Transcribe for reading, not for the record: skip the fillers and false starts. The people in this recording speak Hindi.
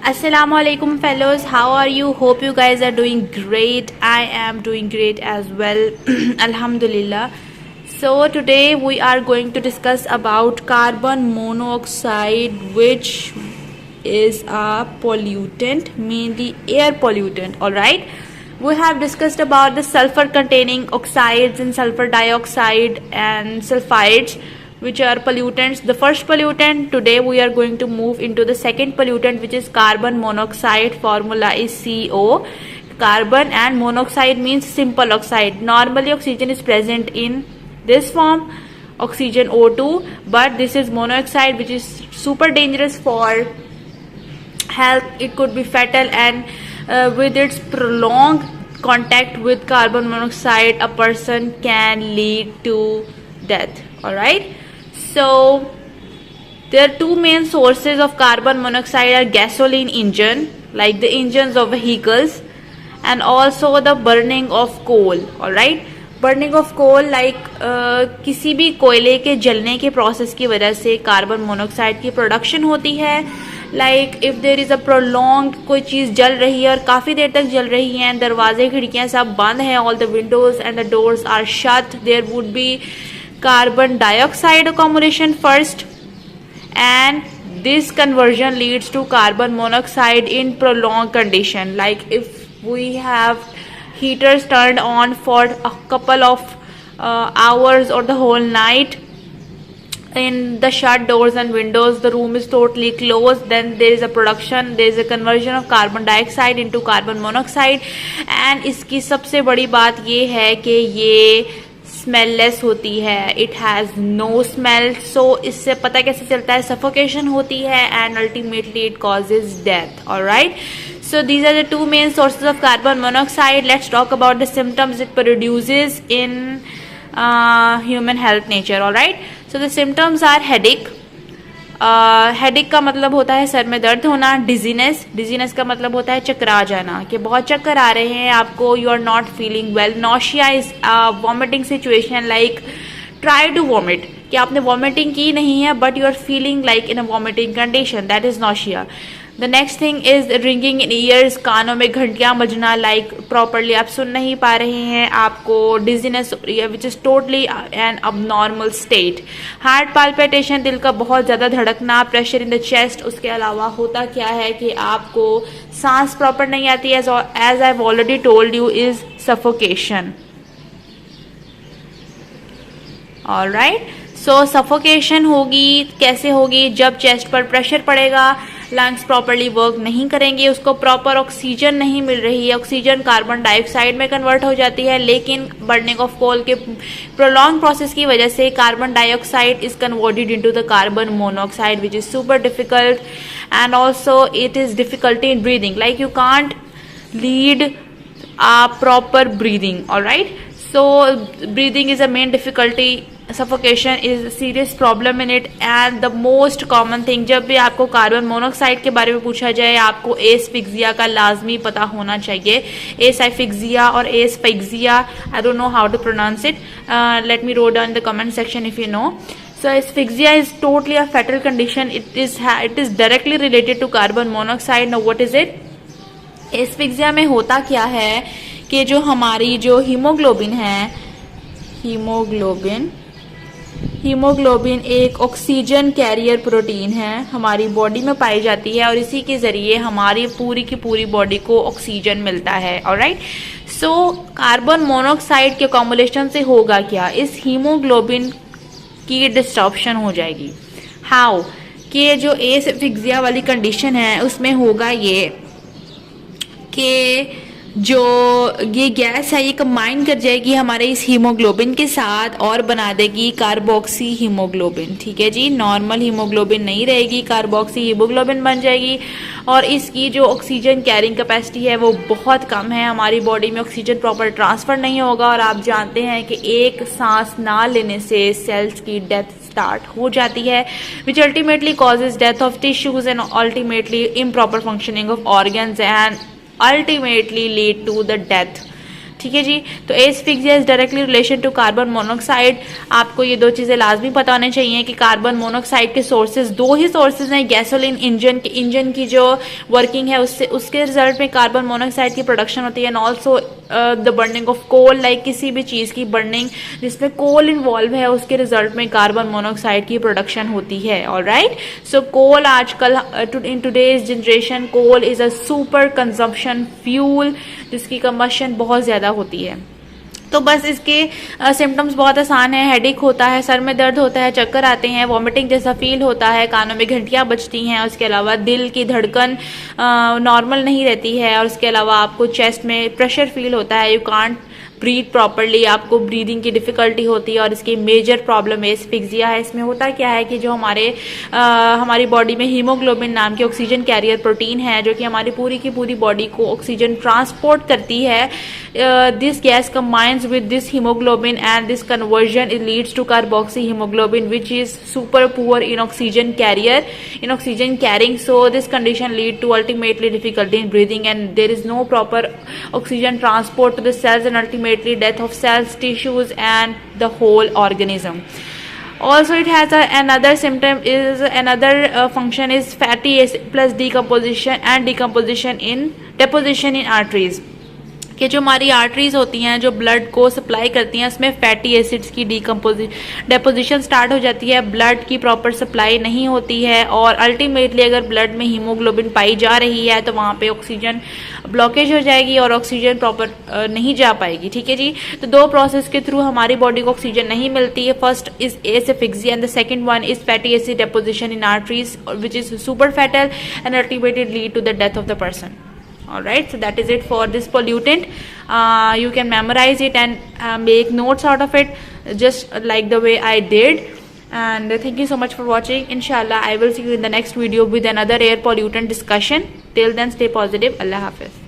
Assalamualaikum fellows, how are you? Hope you guys are doing great. I am doing great as well. Alhamdulillah. So today we are going to discuss about carbon monoxide, which is a pollutant, mainly air pollutant. Alright, we have discussed about the sulfur containing oxides and sulfur dioxide and sulfides, which are pollutants. The first pollutant. Today we are going to move into the second pollutant, which is carbon monoxide. Formula is CO. Carbon and monoxide means simple oxide. Normally oxygen is present in this form, oxygen O2, but this is monoxide, which is super dangerous for health. It could be fatal, and with its prolonged contact with carbon monoxide, a person can lead to death. Alright, so there are two main sources of carbon monoxide are gasoline engine, like the engines of vehicles, and also the burning of coal. Alright, burning of coal like किसी भी कोयले के जलने के प्रोसेस की वजह से कार्बन मोनोऑक्साइड की प्रोडक्शन होती है. Like if there is a prolong, कोई चीज जल रही है और काफी देर तक जल रही है, दरवाजे खिड़कियां सब बंद हैं, all the windows and the doors are shut, there would be carbon dioxide accumulation first, and this conversion leads to carbon monoxide in prolonged condition. Like if we have heaters turned on for a couple of hours or the whole night in the shut doors and windows, the room is totally closed, then there is a production, there is a conversion of carbon dioxide into carbon monoxide. and इसकी सबसे बड़ी बात ये है कि ये स्मेललेस होती है, इट हैज़ नो स्मेल. सो इससे पता कैसे चलता है? सफोकेशन होती है and ultimately it causes death. Alright, so these are the two main sources of carbon monoxide. Let's talk about the symptoms it produces in human health nature. Alright, so the symptoms are headache. Headache का मतलब होता है सर में दर्द होना. डिजीनेस, डिजीनेस का मतलब होता है चकरा जाना, कि बहुत चक्कर आ रहे हैं आपको, you are not feeling well. Nausea is vomiting situation, like try to vomit, कि आपने वॉमिटिंग की नहीं है but you are feeling like in a vomiting condition, that is nausea. The next thing is ringing in ears, कानों में घंटियां बजना, लाइक प्रॉपरली आप सुन नहीं पा रहे हैं, आपको dizziness which is totally an abnormal state. Heart palpitation, दिल का बहुत ज़्यादा धड़कना. Pressure in the chest. उसके अलावा होता क्या है कि आपको सांस प्रॉपर नहीं आती, as I have already told you, is suffocation. Alright, so suffocation होगी, कैसे होगी? जब चेस्ट पर प्रेशर पड़ेगा, लंग्स प्रॉपरली वर्क नहीं करेंगे, उसको प्रॉपर ऑक्सीजन नहीं मिल रही है, ऑक्सीजन कार्बन डाइऑक्साइड में कन्वर्ट हो जाती है, लेकिन बर्निंग ऑफ कोल के प्रोलॉन्ग प्रोसेस की वजह से carbon dioxide is converted into the carbon monoxide, which is super difficult. And also it is difficulty in breathing, like you can't lead a proper breathing. All right, so breathing is a main difficulty. Suffocation is a serious problem in it. and the most common thing, जब भी आपको कार्बन मोनोऑक्साइड के बारे में पूछा जाए, आपको एस्फिक्सिया का लाजमी पता होना चाहिए. एसाइफिक्सिया और asphyxia, I don't know how to pronounce it. Let me wrote down the comment section if you know. So asphyxia is totally a fatal condition. It is directly related to carbon monoxide. Now what is it? Asphyxia में होता क्या है कि जो हमारी जो हीमोग्लोबिन है, हीमोग्लोबिन एक ऑक्सीजन कैरियर प्रोटीन है, हमारी बॉडी में पाई जाती है, और इसी के ज़रिए हमारी पूरी की पूरी बॉडी को ऑक्सीजन मिलता है. ऑलराइट, सो कार्बन मोनोऑक्साइड के अकोमोडेशन से होगा क्या? इस हीमोग्लोबिन की डिस्टॉर्शन हो जाएगी. हाउ? कि जो एस्फिक्सिया वाली कंडीशन है उसमें होगा ये कि जो ये गैस है ये कंबाइन कर जाएगी हमारे इस हीमोग्लोबिन के साथ और बना देगी कार्बोक्सी हीमोग्लोबिन. ठीक है जी, नॉर्मल हीमोग्लोबिन नहीं रहेगी, कार्बोक्सी हीमोग्लोबिन बन जाएगी. और इसकी जो ऑक्सीजन कैरिंग कैपेसिटी है वो बहुत कम है, हमारी बॉडी में ऑक्सीजन प्रॉपर ट्रांसफर नहीं होगा. और आप जानते हैं कि एक सांस ना लेने से सेल्स की डेथ स्टार्ट हो जाती है, which ultimately causes death of tissues and ultimately improper functioning of organs and ultimately lead to the death. ठीक है जी। तो asphyxia is directly relation to carbon monoxide. आपको ये दो चीज़ें लाजमी पता होनी चाहिए कि कार्बन मोनोऑक्साइड के सोर्सेज, दो ही सोर्सेज हैं। गैसोलीन इंजन की जो वर्किंग है उसके रिजल्ट में कार्बन मोनोऑक्साइड की प्रोडक्शन होती है, and also the burning of coal, like किसी भी चीज़ की बर्निंग जिसमें कोल इन्वॉल्व है उसके रिजल्ट में कार्बन मोनोऑक्साइड की प्रोडक्शन होती है। ऑलराइट, सो कोल आजकल in today's generation coal is a super consumption fuel जिसकी कंबशन बहुत ज़्यादा होती है। तो बस इसके सिम्टम्स बहुत आसान है। हेडेक होता है, सर में दर्द होता है, चक्कर आते हैं, वॉमिटिंग जैसा फील होता है, कानों में घंटियाँ बजती हैं, उसके अलावा दिल की धड़कन नॉर्मल नहीं रहती है, और उसके अलावा आपको चेस्ट में प्रेशर फील होता है, यू कांट ब्रीथ प्रॉपरली, आपको ब्रीदिंग की डिफ़िकल्टी होती है, और इसकी मेजर प्रॉब्लम एस्फिक्सिया है। इसमें होता क्या है कि जो हमारी बॉडी में हीमोग्लोबिन नाम की ऑक्सीजन कैरियर प्रोटीन है जो कि हमारी पूरी की पूरी बॉडी को ऑक्सीजन ट्रांसपोर्ट करती है, this gas combines with this haemoglobin and this conversion it leads to carboxy haemoglobin which is super poor in oxygen carrying, so this condition lead to ultimately difficulty in breathing and there is no proper oxygen transport to the cells and ultimately death of cells, tissues and the whole organism. Also it has another symptom is another function is fatty acid plus deposition in arteries, कि जो हमारी आर्टरीज होती हैं जो ब्लड को सप्लाई करती हैं उसमें फैटी एसिड्स की डेपोजिशन स्टार्ट हो जाती है, ब्लड की प्रॉपर सप्लाई नहीं होती है, और अल्टीमेटली अगर ब्लड में हीमोग्लोबिन पाई जा रही है तो वहाँ पे ऑक्सीजन ब्लॉकेज हो जाएगी और ऑक्सीजन प्रॉपर नहीं जा पाएगी। ठीक है जी। तो दो प्रोसेस के थ्रू हमारी बॉडी को ऑक्सीजन नहीं मिलती है। First is asphyxia and the second one is fatty acid deposition in arteries which is super fatal and ultimately lead to the death of the person. Alright, so that is it for this pollutant. You can memorize it and make notes out of it just like the way I did. And thank you so much for watching. Inshallah I will see you in the next video with another air pollutant discussion. Till then, stay positive. Allah Hafiz.